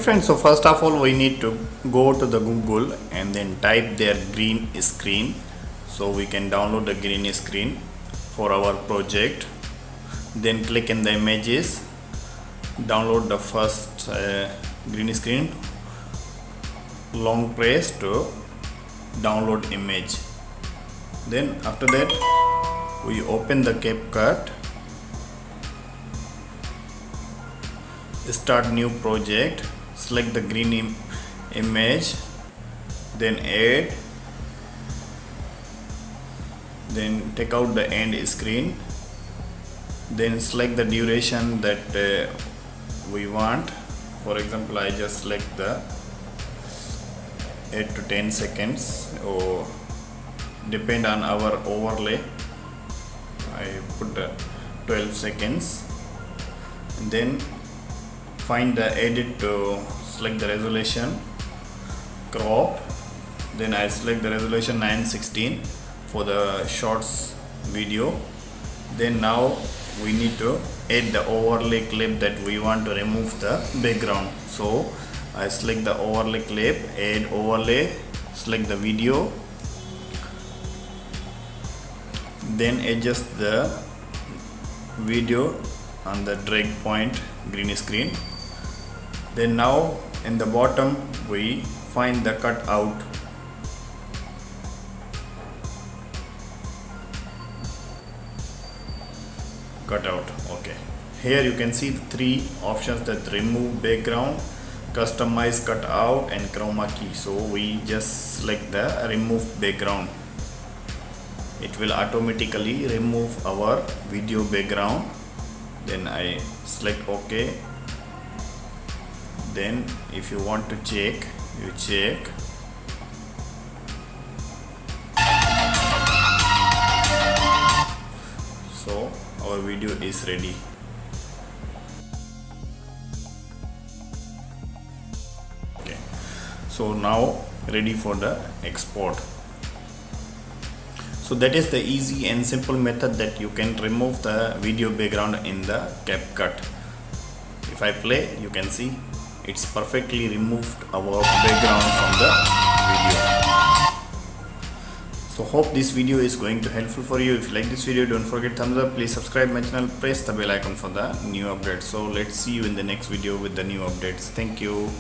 friends, so first of all we need to go to the Google and then type their green screen, so we can download the green screen for our project. Then click in the images, download the first green screen, long press to download image. Then after that we open the CapCut, start new project, select the green image, then add, then take out the end screen, then select the duration that we want. For example, I just select the 8 to 10 seconds, or depend on our overlay, I put 12 seconds. And then find the edit to select the resolution, crop, then I select the resolution 916 for the shorts video. Then now we need to add the overlay clip that we want to remove the background. So I select the overlay clip, add overlay, select the video, then adjust the video on the drag point green screen. Then now in the bottom we find the cutout. Okay, here you can see the three options, that remove background, customize cutout and chroma key. So we just select the remove background. It will automatically remove our video background. Then I select OK. Then if you want to check, you check. So our video is ready. Okay, so now ready for the export. So that is the easy and simple method that you can remove the video background in the CapCut. If I play, you can see it's perfectly removed our background from the video. So hope this video is going to helpful for you. If you like this video, don't forget thumbs up, please subscribe my channel, press the bell icon for the new updates. So let's see you in the next video with the new updates. Thank you.